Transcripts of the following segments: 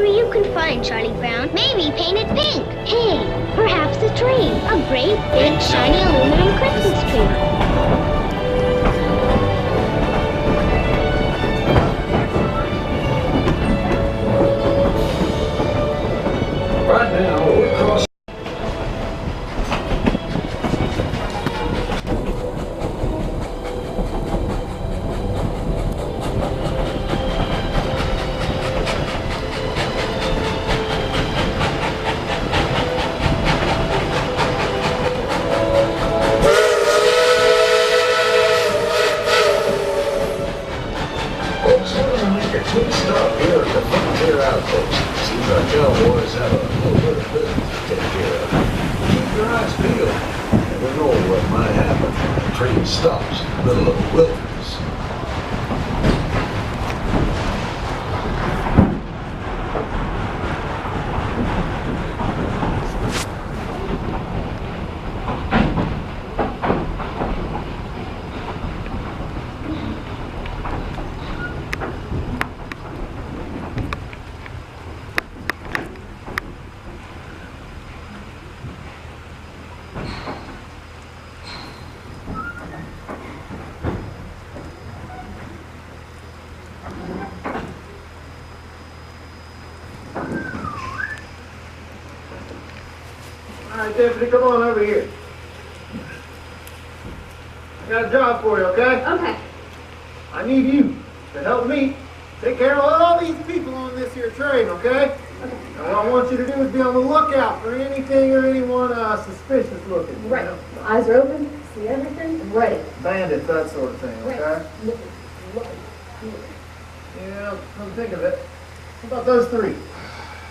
tree you can find, Charlie Brown. Maybe paint it pink. Hey, perhaps a tree. A great big shiny aluminum Christmas tree. Right now, we're crossing. Folks, we're gonna make a quick stop here at the Frontier Outpost. Seems our cowboys have a little bit of business to take care of. Keep your eyes peeled. Never know what might happen when the train stops in the middle of the wilderness. All right, Deputy, come on over here. I got a job for you, okay? Okay. I need you to help me take care of all these people on this here train, okay? And what I want you to do is be on the lookout for anything or anyone suspicious looking. Right. You know? My eyes are open, see everything, ready. Bandits, that sort of thing, okay? Right. Look. Yeah, come think of it. What about those three?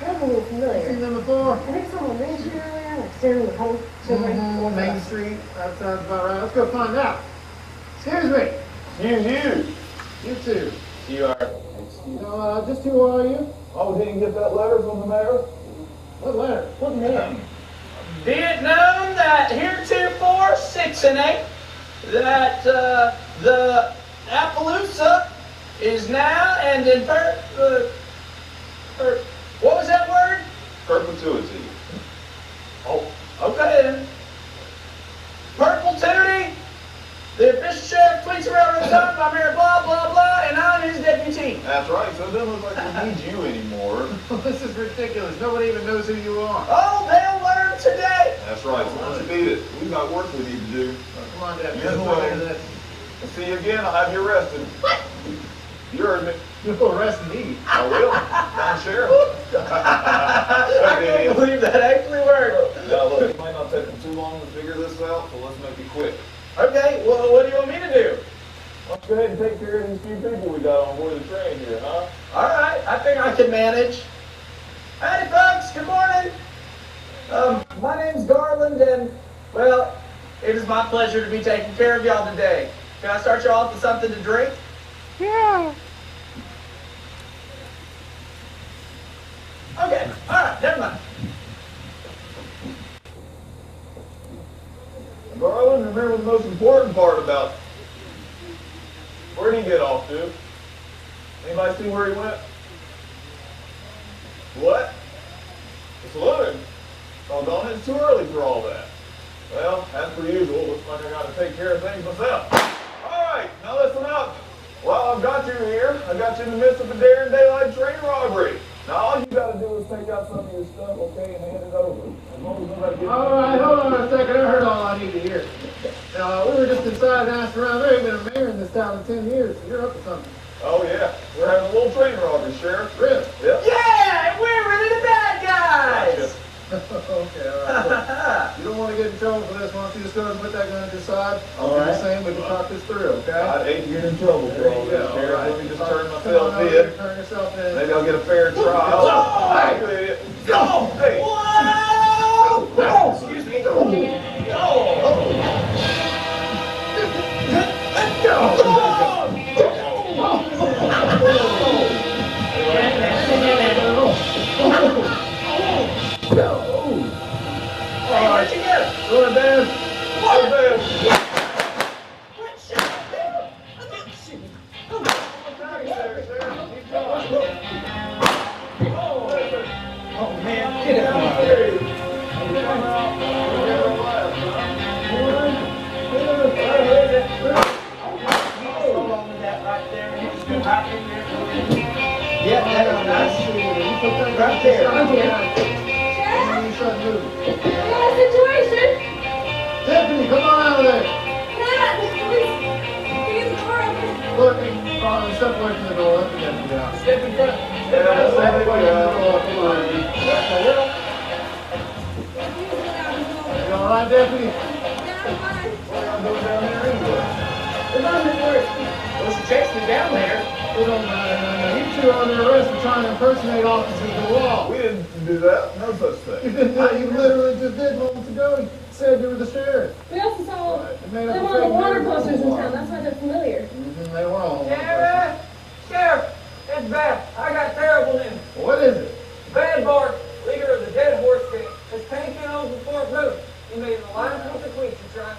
That's a little Seen familiar. them before? I think someone mentioned earlier, like staring in the hole. Main Street, that sounds about right. Let's go find out. Excuse me. Excuse you. You two. You are. Just who are you? Oh, didn't get that letter from the mayor? What letter? What mayor? Be it known that heretofore 6 and 8, that the Appaloosa is now and in what was that word? Perpetuity. Oh, okay then. Perpetuity. The official sheriff tweets around the time by Mayor blah blah blah, and I'm his deputy. That's right, so it doesn't look like we need you anymore. This is ridiculous. Nobody even knows who you are. Oh, they'll learn today. That's right, so let's beat it. We've got work we need to do. Come on, Deputy. Yes, Let's well. look into this. I'll see you again, I'll have you arrested. What? You heard me. You'll arrest me. I will. Down sheriff. I can't believe that actually worked. Now look, it might not take them too long to figure this out, so let's make it quick. Okay, well, what do you want me to do? Why don't you go ahead and take care of these few people we got on board the train here, huh? All right, I think I can manage. Howdy, folks. Good morning. My name's Garland, and, well, it is my pleasure to be taking care of y'all today. Can I start y'all off with something to drink? Yeah. Okay, all right, never mind. Garland, remember the most important part about where did he get off to? Anybody see where he went? What? It's living. Doggone it, it's too early for all that. Well, as per usual, looks like I gotta take care of things myself. Alright, now listen up. Well, I've got you here. I got you in the midst of a daring daylight train robbery. Now all you gotta do is take out some of your stuff, okay, and hand it over. As long as nobody gets All right, hold on a second. I heard all I need to hear. We were just inside and asked around. There ain't been a mayor in this town in 10 years. So you're up to something. Oh yeah, we're having a little train robbery, Sheriff. Really? Yep. Yeah, and we're really the bad guys. Okay, all right. You don't want to get in trouble for this. Why don't you just go ahead and put that gun to the side? I'll do the same. We can talk this through, okay? I'd hate to get in trouble for all this, Sheriff. Right. Let me just turn Come on myself over here, in. turn yourself in. Maybe I'll get a fair trial. Oh! Hey, you idiot. Go! Hey. Whoa! Oh, excuse me. Oh! Hey, where'd you get it? Go ahead, Dan. What? Go ahead. What shit? Sheriff, keep going. out there. Oh, dear. You start moving. I got a situation. Tiffany, come on out of there. Dad, please. Please, the door open. Look, hey, step away from the door. Let me get you out. Step in front. Step away from the door. Come on. You all right, Deputy? Yeah, I'm fine. What are you doing down there anyway? The moment works. Well, she chased me down there. It don't matter. You two are under arrest for trying to impersonate officers of the law. We didn't do that. No such thing. You didn't do it. You literally just did moments ago. You said you were the sheriff. We also saw It made up them a on the fake water narrative. posters in town. That's why they're familiar. They were all. Sheriff, it's bad. I got terrible news. What is it? Bad Bart, leader of the Dead Horse Gang, has taken over Fort Boone. He made an alliance with the Queechee tribe,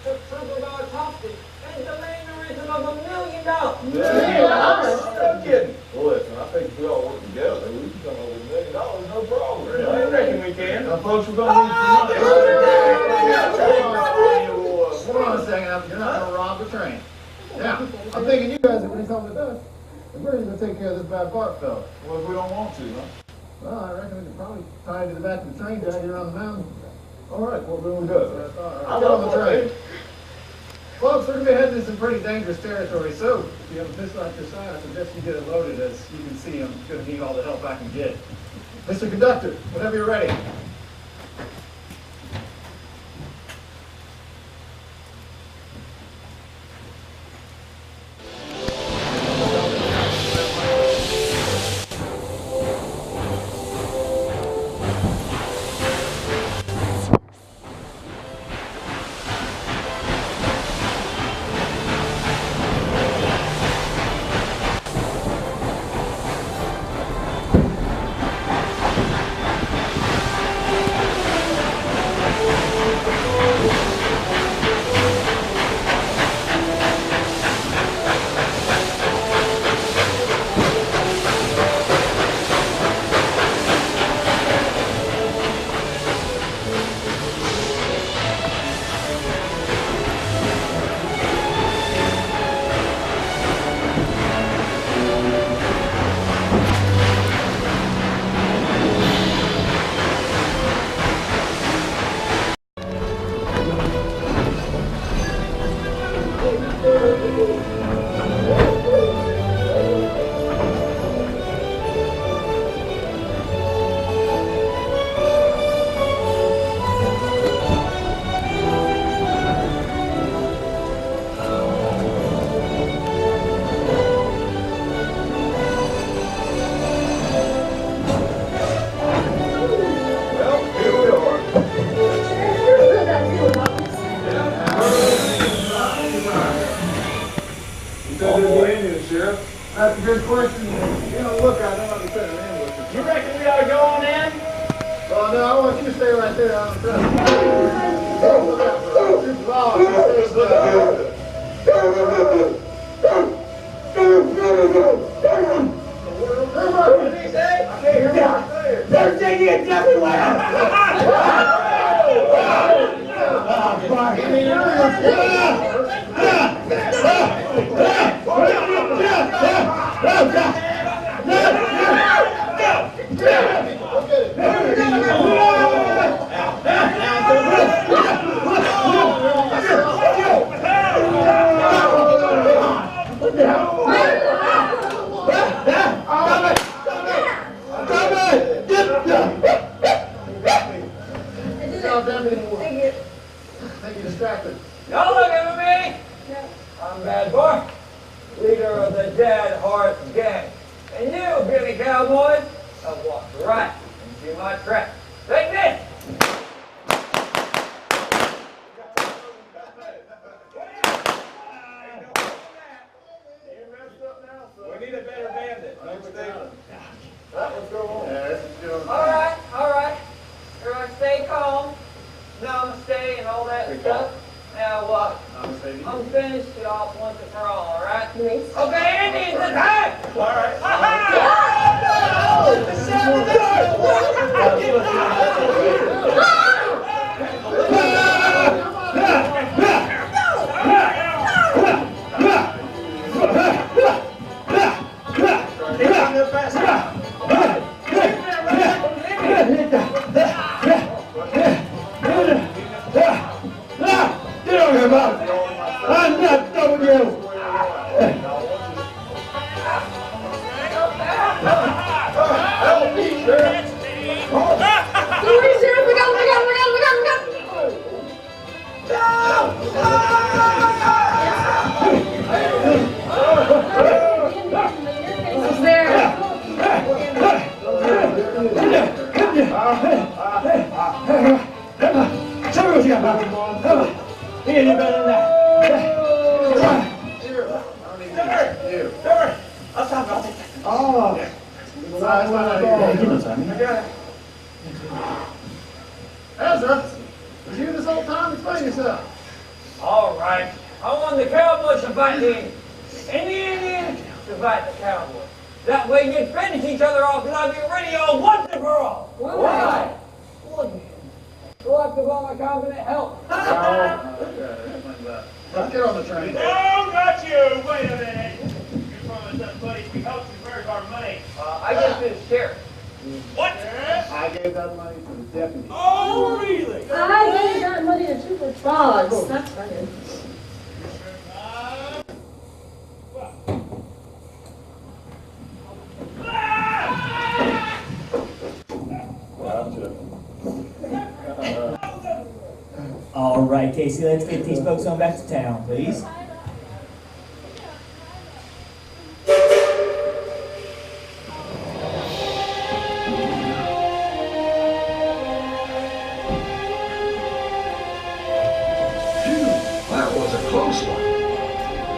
took trooper guards hostage, and demanded a ransom of $1 million. No kidding. Well, listen, I think if we all work together, we can come up with $1 million, no problem. I reckon we can. Now, folks, we're going to need some money. Hold on a second. You're not going to rob the train. Now, I'm thinking you guys are going to come with us. And we're going to take care of this bad Bart fella. Well, if we don't want to, huh? Well, I reckon we could probably tie you to the back of the train, drag you around the mountain. All right, well, then we do it. That's all right. I'm Get on the up for train. it. Folks, we're going to be heading into some pretty dangerous territory, so if you have a pistol at your side, I suggest you get it loaded. As you can see, I'm going to need all the help I can get. Mr. Conductor, whenever you're ready. That's a good question. You know, look, I don't know how to set an ambush. You reckon we ought to go on in? Well, no, I want you to stay right there. I don't trust you. Hey, look out, bro. Shoot the ball. What did he say? I can't hear what you're saying. There's Indians everywhere! Thank you, distracted. Y'all looking at me? I'm Bad Boy, leader of the Dead Horse Gang. And you, Billy Cowboys, have walked right into my trap. Take this! We need a better bandit. All right. Everyone stay calm. Namaste and all that stuff. Now what? I'm finished it off once and for all right? Nice. Okay, Indians, attack! All right. Show me what you got, Bobby. You can do better than that. Never. I'll stop. I'll take that. Oh. Ezra, was you this whole time? Explain yourself. All right. I want the Cowboys to fight the Indians, and the Indians to fight the Cowboys. That way you can finish each other off, and I'll be ready all once and for all. Why? Look, go after all my competent help. Let's get on the train. Oh, not you! Wait a minute! You promised us, buddy, we helped you very hard money. I guess this sheriff. What? I gave that money to the deputy. Oh, really? I gave that money to Trooper Frogs. That's funny. All right, Casey, let's get these folks on back to town, please. That was a close one.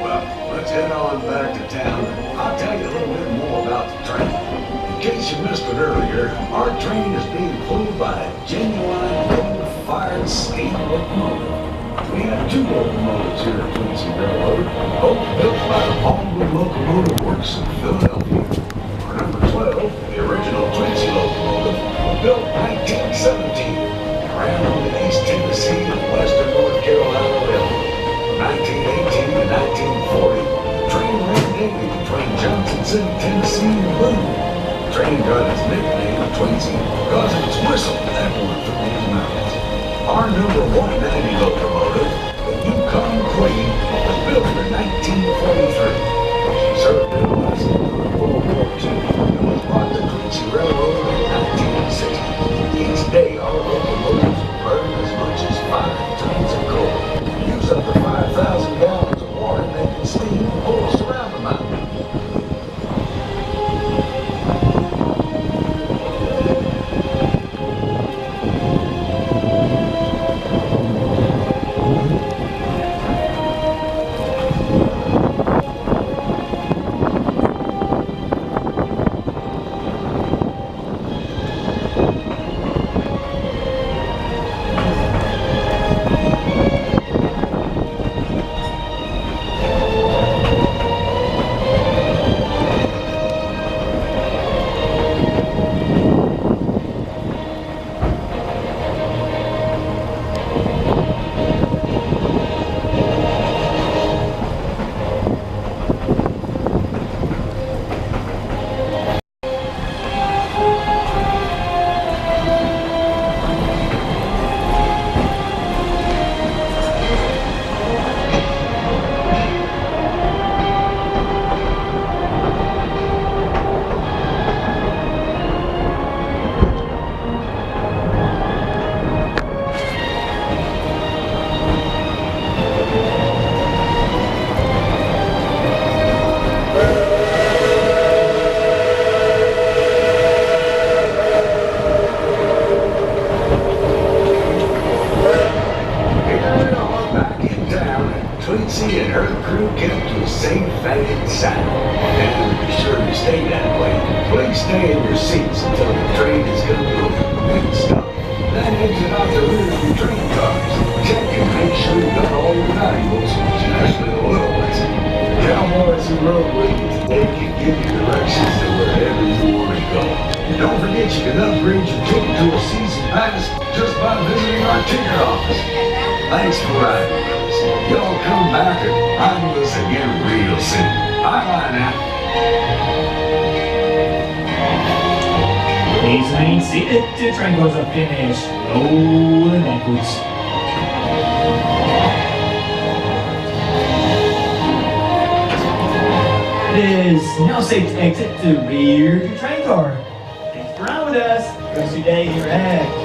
Well, let's head on back to town and I'll tell you a little bit more about the train. In case you missed it earlier, our train is being pulled by a genuine coal-fired steam locomotive. We have two locomotives here at Quincy Railroad, both built by the Fort Boone Locomotive Works in Philadelphia. Our number 12, the original Quincy locomotive, was built in 1917 and ran on the East Tennessee and Western North Carolina Railroad. From 1918 to 1940, the train ran daily between Johnson City, Tennessee and Boone. The train got its nickname, Quincy, because of its whistle echoing from these mountains. Our number 190 locomotive, the Yukon Queen, was built in 1943. She served in Alaska during World War II and was brought to Quincy Railroad in 1960. Each day, our locomotives burn as much as 5 tons of coal, use up to 5,000 gallons of water, making steam pulls around the mountain. Quincy and her crew kept you safe and sound. And be sure to stay that way. Please stay in your seats until the train is come to a complete stop. Then exit out the rear of your train cars. Check and make sure you got all your valuables, especially the little ones. Cowboys and roadways, they can give you directions to wherever you want to go. And don't forget you can upgrade your ticket to a season pass just by visiting our ticket office. Thanks for riding with us. Y'all come back and ride with us again real soon. Bye-bye now. Please remain seated till the train goes up finish. Rolling backwards. It is now safe to exit to the rear of your train car. Thanks for riding with us. Rest of your day here at